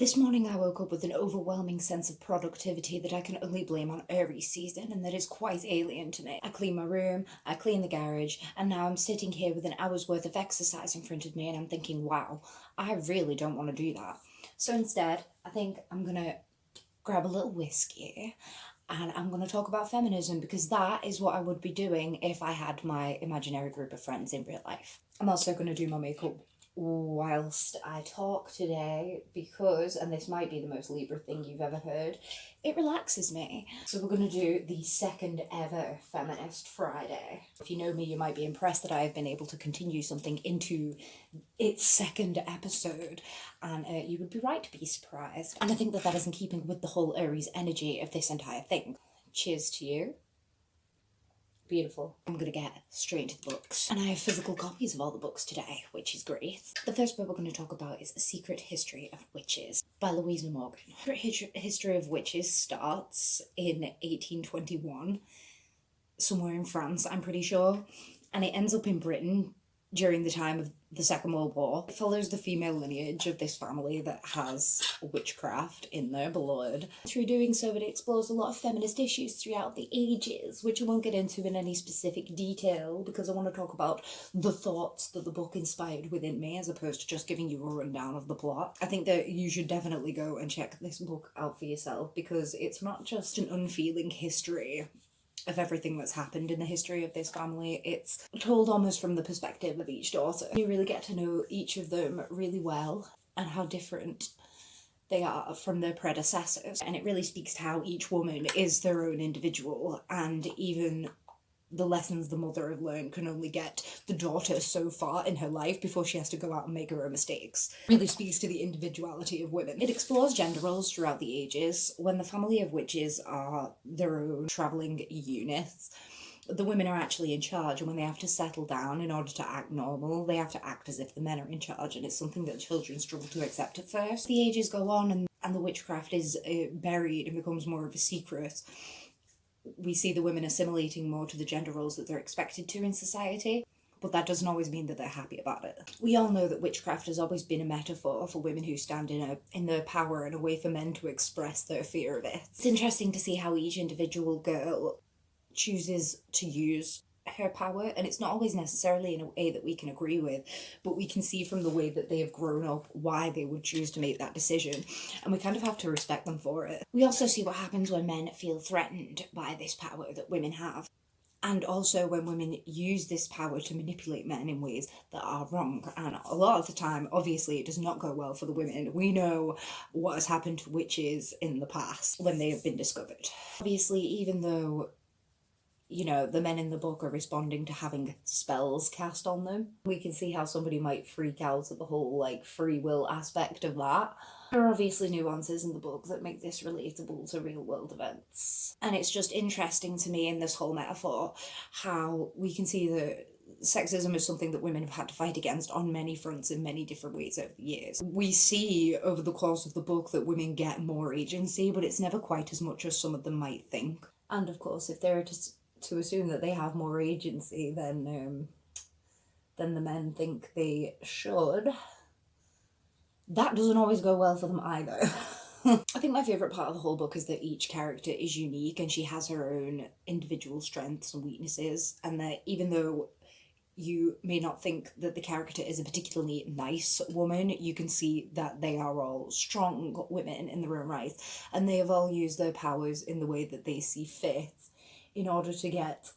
This morning I woke up with an overwhelming sense of productivity that I can only blame on Aries season, and that is quite alien to me. I clean my room, I clean the garage, and now I'm sitting here with an hour's worth of exercise in front of me and I'm thinking, wow, I really don't want to do that. So instead, I think I'm gonna grab a little whiskey and I'm going to talk about feminism, because that is what I would be doing if I had my imaginary group of friends in real life. I'm also going to do my makeup whilst I talk today because, and this might be the most Libra thing you've ever heard, it relaxes me. So we're going to do the second ever Feminist Friday. If you know me, you might be impressed that I have been able to continue something into its second episode, and you would be right to be surprised. And I think that that is in keeping with the whole Aries energy of this entire thing. Cheers to you. Beautiful. I'm gonna get straight into the books. And I have physical copies of all the books today, which is great. The first book we're going to talk about is A Secret History of Witches by Louisa Morgan. Her history of witches starts in 1821, somewhere in France, I'm pretty sure, and it ends up in Britain during the time of the Second World War. It follows the female lineage of this family that has witchcraft in their blood. Through doing so, it explores a lot of feminist issues throughout the ages, which I won't get into in any specific detail because I want to talk about the thoughts that the book inspired within me, as opposed to just giving you a rundown of the plot. I think that you should definitely go and check this book out for yourself, because it's not just an unfeeling history of everything that's happened in the history of this family. It's told almost from the perspective of each daughter. You really get to know each of them really well and how different they are from their predecessors. And it really speaks to how each woman is their own individual, and even the lessons the mother have learned can only get the daughter so far in her life before she has to go out and make her own mistakes. It really speaks to the individuality of women. It explores gender roles throughout the ages. When the family of witches are their own travelling units, the women are actually in charge, and when they have to settle down in order to act normal, they have to act as if the men are in charge, and it's something that children struggle to accept at first. The ages go on and the witchcraft is buried and becomes more of a secret. We see the women assimilating more to the gender roles that they're expected to in society, but that doesn't always mean that they're happy about it. We all know that witchcraft has always been a metaphor for women who stand in their power and a way for men to express their fear of it. It's interesting to see how each individual girl chooses to use her power, and it's not always necessarily in a way that we can agree with, but we can see from the way that they have grown up why they would choose to make that decision, and we kind of have to respect them for it. We also see what happens when men feel threatened by this power that women have, and also when women use this power to manipulate men in ways that are wrong. And a lot of the time, obviously, it does not go well for the women. We know what has happened to witches in the past when they have been discovered. Obviously, even though the men in the book are responding to having spells cast on them, we can see how somebody might freak out at the whole, free will aspect of that. There are obviously nuances in the book that make this relatable to real world events. And it's just interesting to me in this whole metaphor how we can see that sexism is something that women have had to fight against on many fronts in many different ways over the years. We see over the course of the book that women get more agency, but it's never quite as much as some of them might think. And of course, if they're to assume that they have more agency than the men think they should, that doesn't always go well for them either. I think my favourite part of the whole book is that each character is unique and she has her own individual strengths and weaknesses, and that even though you may not think that the character is a particularly nice woman, you can see that they are all strong women in their own right, and they have all used their powers in the way that they see fit in order to get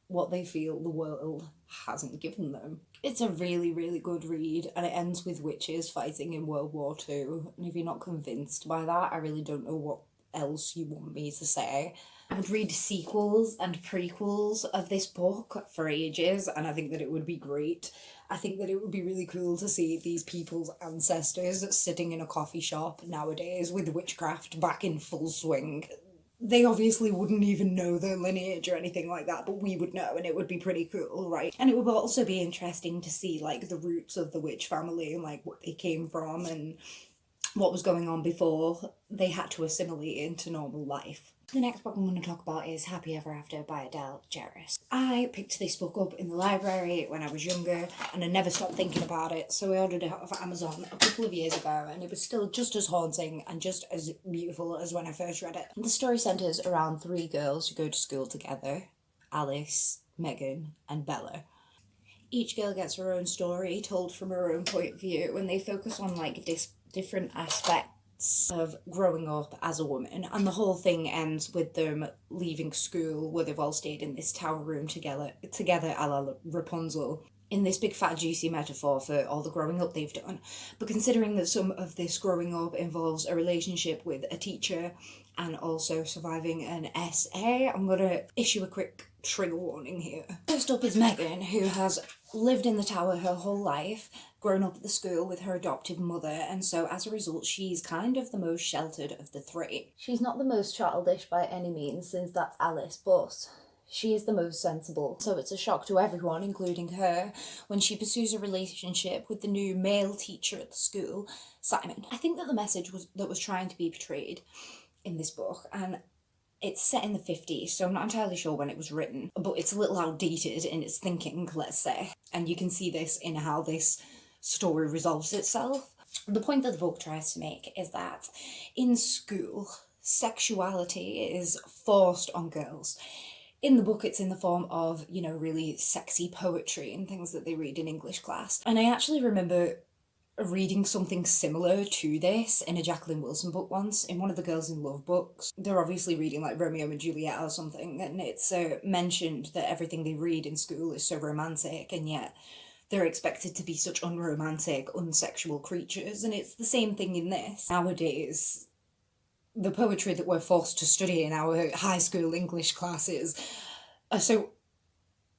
what they feel the world hasn't given them. It's a really, really good read, and it ends with witches fighting in World War II. And if you're not convinced by that, I really don't know what else you want me to say. I would read sequels and prequels of this book for ages, and I think that it would be great. I think that it would be really cool to see these people's ancestors sitting in a coffee shop nowadays with witchcraft back in full swing. They obviously wouldn't even know their lineage or anything like that, but we would know, and it would be pretty cool, right? And it would also be interesting to see, the roots of the witch family and, what they came from and what was going on before they had to assimilate into normal life. The next book I'm going to talk about is Happy Ever After by Adele Jarris. I picked this book up in the library when I was younger and I never stopped thinking about it, so I ordered it off Amazon a couple of years ago and it was still just as haunting and just as beautiful as when I first read it. The story centres around three girls who go to school together: Alice, Megan and Bella. Each girl gets her own story told from her own point of view, and they focus on like different aspects of growing up as a woman, and the whole thing ends with them leaving school where they've all stayed in this tower room together a la Rapunzel, in this big fat juicy metaphor for all the growing up they've done. But considering that some of this growing up involves a relationship with a teacher and also surviving an SA, I'm gonna issue a quick trigger warning here. First up is Megan, who has lived in the tower her whole life, grown up at the school with her adoptive mother, and so as a result she's kind of the most sheltered of the three. She's not the most childish by any means, since that's Alice, but she is the most sensible. So it's a shock to everyone, including her, when she pursues a relationship with the new male teacher at the school, Simon. I think that the message that was trying to be portrayed in this book, and it's set in the 50s, so I'm not entirely sure when it was written, but it's a little outdated in its thinking, let's say. And you can see this in how this story resolves itself. The point that the book tries to make is that in school, sexuality is forced on girls. In the book, it's in the form of, you know, really sexy poetry and things that they read in English class. And I actually remember reading something similar to this in a Jacqueline Wilson book once, in one of the Girls in Love books. They're obviously reading like Romeo and Juliet or something, and it's mentioned that everything they read in school is so romantic, and yet they're expected to be such unromantic, unsexual creatures. And it's the same thing in this. Nowadays, the poetry that we're forced to study in our high school English classes are so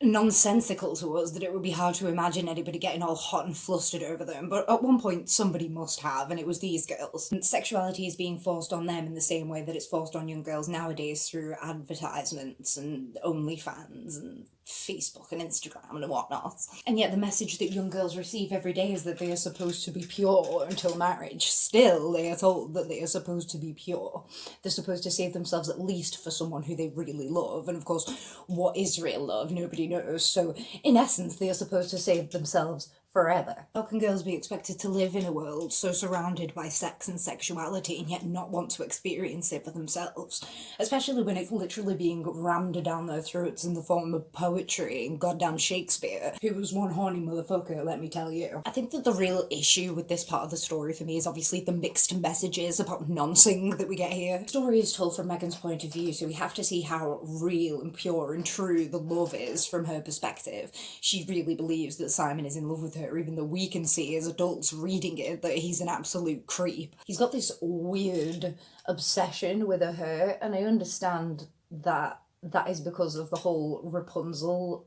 nonsensical to us that it would be hard to imagine anybody getting all hot and flustered over them. But at one point somebody must have, and it was these girls. And sexuality is being forced on them in the same way that it's forced on young girls nowadays through advertisements and OnlyFans and Facebook and Instagram and whatnot. And yet the message that young girls receive every day is that they are supposed to be pure until marriage. Still, they are told that they are supposed to be pure. They're supposed to save themselves at least for someone who they really love. And of course, what is real love? Nobody knows. So in essence, they are supposed to save themselves forever. How can girls be expected to live in a world so surrounded by sex and sexuality and yet not want to experience it for themselves? Especially when it's literally being rammed down their throats in the form of poetry and goddamn Shakespeare, who was one horny motherfucker, let me tell you. I think that the real issue with this part of the story for me is obviously the mixed messages about nonsing that we get here. The story is told from Megan's point of view, so we have to see how real and pure and true the love is from her perspective. She really believes that Simon is in love with her, even though we can see as adults reading it that he's an absolute creep. He's got this weird obsession with her, and I understand that is because of the whole Rapunzel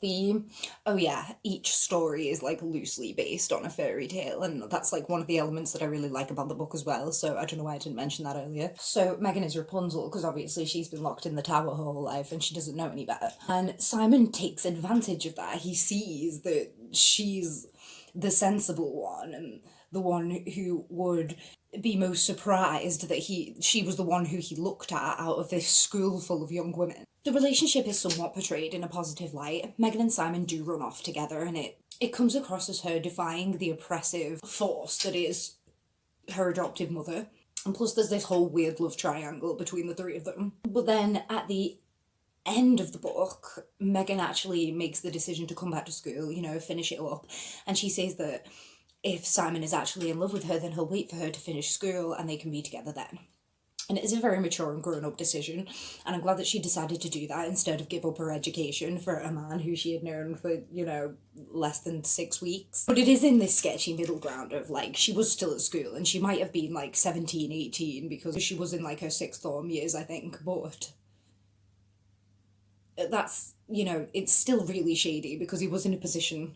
theme. Oh yeah, each story is like loosely based on a fairy tale, and that's like one of the elements that I really like about the book as well, so I don't know why I didn't mention that earlier. So Megan is Rapunzel because obviously she's been locked in the tower her whole life and she doesn't know any better, and Simon takes advantage of that. He sees that she's the sensible one and the one who would be most surprised that she was the one who he looked at out of this school full of young women. The relationship is somewhat portrayed in a positive light. Megan and Simon do run off together, and it comes across as her defying the oppressive force that is her adoptive mother. And plus there's this whole weird love triangle between the three of them. But then at the end of the book, Megan actually makes the decision to come back to school, you know, finish it up. And she says that if Simon is actually in love with her, then he'll wait for her to finish school and they can be together then. And it is a very mature and grown-up decision, and I'm glad that she decided to do that instead of give up her education for a man who she had known for, you know, less than 6 weeks. But it is in this sketchy middle ground of, like, she was still at school, and she might have been, like, 17, 18, because she was in, like, her sixth form years, I think, but that's, you know, it's still really shady because he was in a position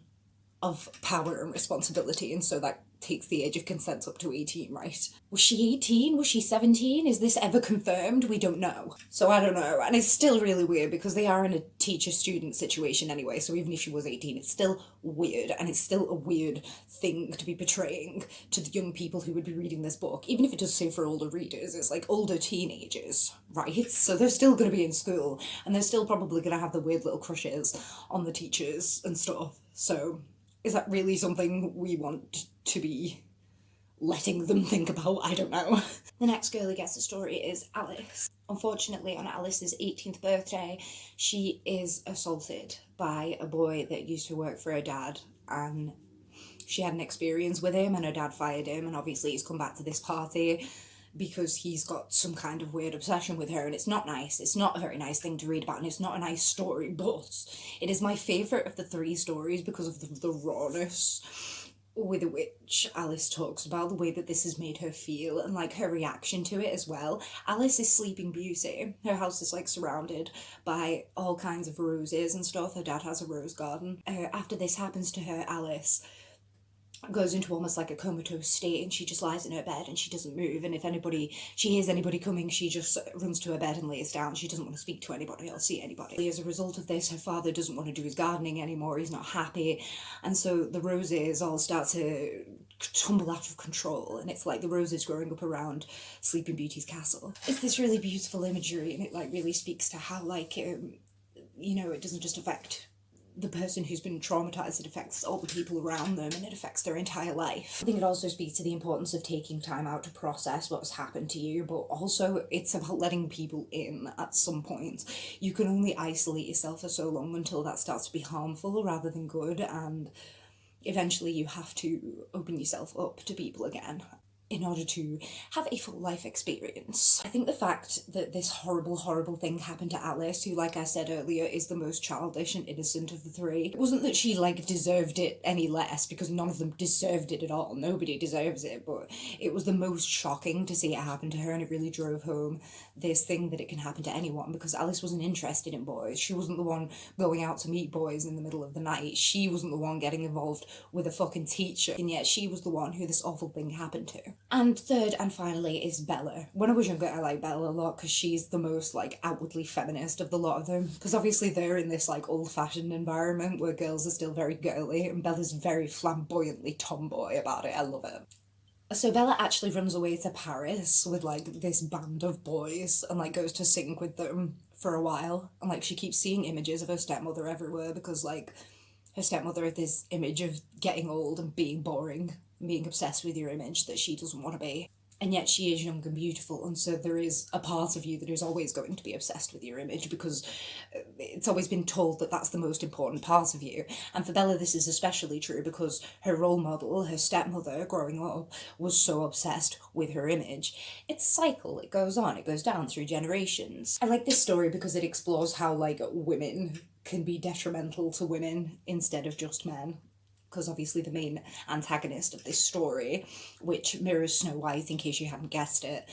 of power and responsibility, and so that takes the age of consent up to 18, right? Was she 18? Was she 17? Is this ever confirmed? We don't know. So I don't know. And it's still really weird because they are in a teacher-student situation anyway, so even if she was 18, it's still weird, and it's still a weird thing to be portraying to the young people who would be reading this book. Even if it does say for older readers, it's like older teenagers, right? So they're still going to be in school, and they're still probably going to have the weird little crushes on the teachers and stuff. So is that really something we want to be letting them think about? I don't know. The next girl who gets the story is Alice. Unfortunately, on Alice's 18th birthday, she is assaulted by a boy that used to work for her dad, and she had an experience with him, and her dad fired him, and obviously he's come back to this party because he's got some kind of weird obsession with her, and it's not nice. It's not a very nice thing to read about, and it's not a nice story, but it is my favourite of the 3 stories because of the rawness with which Alice talks about the way that this has made her feel, and like her reaction to it as well. Alice is Sleeping Beauty. Her house is like surrounded by all kinds of roses and stuff. Her dad has a rose garden. After this happens to her, Alice goes into almost like a comatose state, and she just lies in her bed and she doesn't move, and if she hears anybody coming, she just runs to her bed and lays down. She doesn't want to speak to anybody or see anybody. As a result of this, her father doesn't want to do his gardening anymore. He's not happy, and so the roses all start to tumble out of control, and it's like the roses growing up around Sleeping Beauty's castle. It's this really beautiful imagery, and it like really speaks to how like it doesn't just affect the person who's been traumatized, it affects all the people around them, and it affects their entire life. I think it also speaks to the importance of taking time out to process what's happened to you, but also it's about letting people in at some point. You can only isolate yourself for so long until that starts to be harmful rather than good, and eventually you have to open yourself up to people again in order to have a full life experience. I think the fact that this horrible, horrible thing happened to Alice, who, like I said earlier, is the most childish and innocent of the 3, it wasn't that she, deserved it any less, because none of them deserved it at all. Nobody deserves it, but it was the most shocking to see it happen to her, and it really drove home this thing that it can happen to anyone, because Alice wasn't interested in boys. She wasn't the one going out to meet boys in the middle of the night. She wasn't the one getting involved with a fucking teacher, and yet she was the one who this awful thing happened to. And third and finally is Bella. When I was younger, I liked Bella a lot because she's the most outwardly feminist of the lot of them. Because obviously they're in this old-fashioned environment where girls are still very girly, and Bella's very flamboyantly tomboy about it. I love it. So Bella actually runs away to Paris with this band of boys and goes to sing with them for a while. And she keeps seeing images of her stepmother everywhere because her stepmother had this image of getting old and being boring, being obsessed with your image that she doesn't want to be. And yet she is young and beautiful, and so there is a part of you that is always going to be obsessed with your image because it's always been told that that's the most important part of you. And for Bella, this is especially true because her role model, her stepmother, growing up, was so obsessed with her image. It's a cycle. It goes on. It goes down through generations. I like this story because it explores how, women can be detrimental to women instead of just men. Because obviously the main antagonist of this story, which mirrors Snow White in case you hadn't guessed it,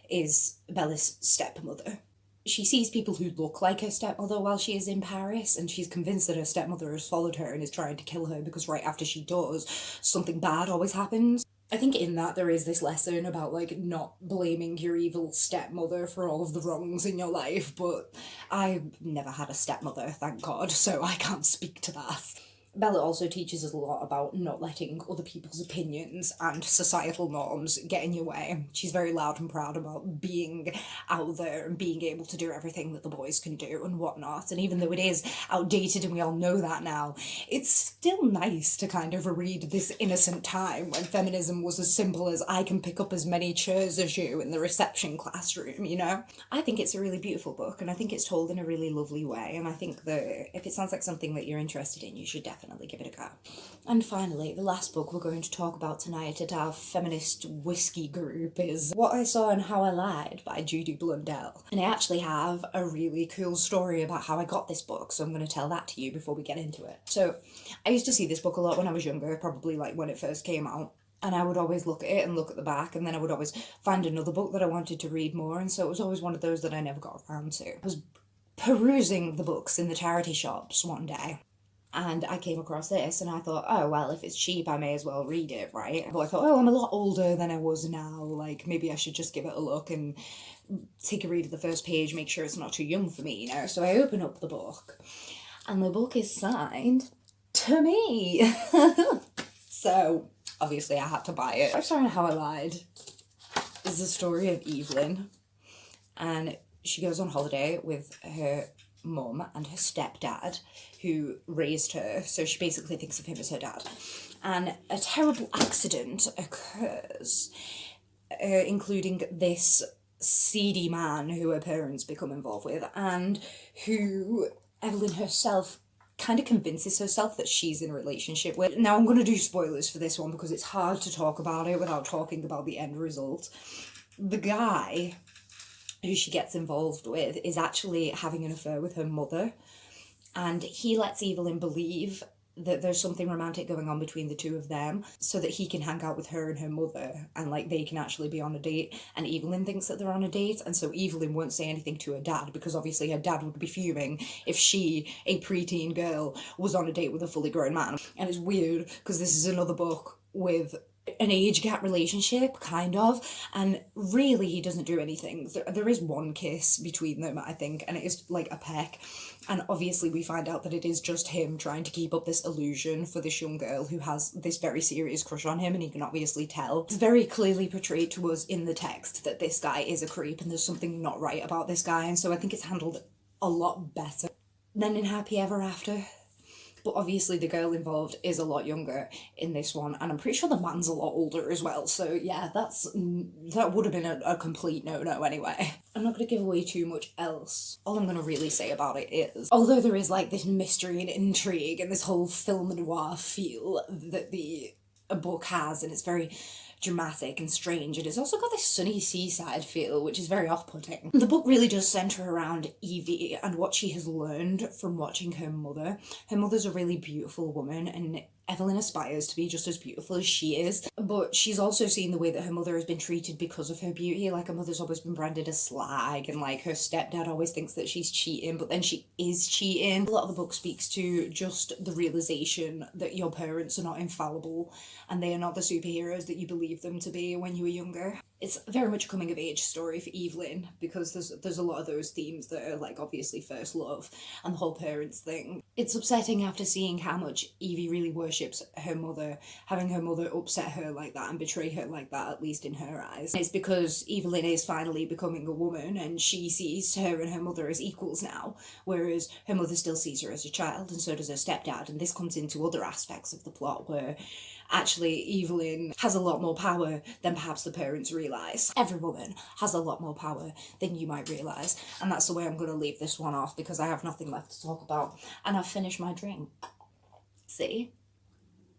is Bella's stepmother. She sees people who look like her stepmother while she is in Paris, and she's convinced that her stepmother has followed her and is trying to kill her because right after she does, something bad always happens. I think in that there is this lesson about not blaming your evil stepmother for all of the wrongs in your life, but I've never had a stepmother, thank God, so I can't speak to that. Bella also teaches us a lot about not letting other people's opinions and societal norms get in your way. She's very loud and proud about being out there and being able to do everything that the boys can do and whatnot. And even though it is outdated and we all know that now, it's still nice to kind of read this innocent time when feminism was as simple as I can pick up as many chairs as you in the reception classroom, you know? I think it's a really beautiful book, and I think it's told in a really lovely way, and I think that if it sounds like something that you're interested in, you should definitely give it a go. And finally, the last book we're going to talk about tonight at our feminist whiskey group is What I Saw and How I Lied by Judy Blundell. And I actually have a really cool story about how I got this book, so I'm going to tell that to you before we get into it. So, I used to see this book a lot when I was younger, probably when it first came out. And I would always look at it and look at the back, and then I would always find another book that I wanted to read more, and so it was always one of those that I never got around to. I was perusing the books in the charity shops one day, And I came across this and I thought, oh, well, if it's cheap, I may as well read it, right? But I thought, oh, I'm a lot older than I was now. Like, maybe I should just give it a look and take a read of the first page, make sure it's not too young for me, you know? So I open up the book and the book is signed to me. So, obviously, I had to buy it. I'm sorry how I lied. It's the story of Evelyn. And she goes on holiday with her mum and her stepdad, who raised her, so she basically thinks of him as her dad. And a terrible accident occurs, including this seedy man who her parents become involved with, and who Evelyn herself kind of convinces herself that she's in a relationship with. Now, I'm going to do spoilers for this one because it's hard to talk about it without talking about the end result. The guy who she gets involved with is actually having an affair with her mother, and he lets Evelyn believe that there's something romantic going on between the two of them so that he can hang out with her and her mother and like they can actually be on a date. And Evelyn thinks that they're on a date, and so Evelyn won't say anything to her dad because obviously her dad would be fuming if she, a preteen girl, was on a date with a fully grown man. And it's weird because this is another book with an age gap relationship, kind of, and really he doesn't do anything. There is one kiss between them, I think, and it is like a peck, and obviously we find out that it is just him trying to keep up this illusion for this young girl who has this very serious crush on him, and he can obviously tell. It's very clearly portrayed to us in the text that this guy is a creep and there's something not right about this guy, and so I think it's handled a lot better than in Happy Ever After. But obviously the girl involved is a lot younger in this one, and I'm pretty sure the man's a lot older as well, so yeah, that would have been a complete no-no anyway. I'm not going to give away too much else. All I'm going to really say about it is, although there is like this mystery and intrigue and this whole film noir feel that the book has, and it's very dramatic and strange, and it's also got this sunny seaside feel, which is very off-putting. The book really does centre around Evie and what she has learned from watching her mother. Her mother's a really beautiful woman, and Evelyn aspires to be just as beautiful as she is, but she's also seen the way that her mother has been treated because of her beauty. Like, her mother's always been branded as slag, and like her stepdad always thinks that she's cheating, but then she is cheating. A lot of the book speaks to just the realization that your parents are not infallible and they are not the superheroes that you believe them to be when you were younger. It's very much a coming of age story for Evelyn because there's a lot of those themes that are like obviously first love and the whole parents thing. It's upsetting after seeing how much Evie really worships her mother, having her mother upset her like that and betray her like that, at least in her eyes. It's because Evelyn is finally becoming a woman and she sees her and her mother as equals now, whereas her mother still sees her as a child, and so does her stepdad. And this comes into other aspects of the plot where actually Evelyn has a lot more power than perhaps the parents realise. Every woman has a lot more power than you might realise, and that's the way I'm going to leave this one off because I have nothing left to talk about and I've finished my drink. See?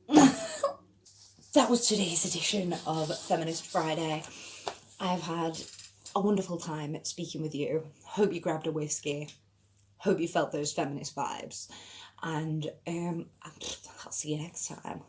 That was today's edition of Feminist Friday. I've had a wonderful time speaking with you. Hope you grabbed a whiskey. Hope you felt those feminist vibes. And I'll see you next time.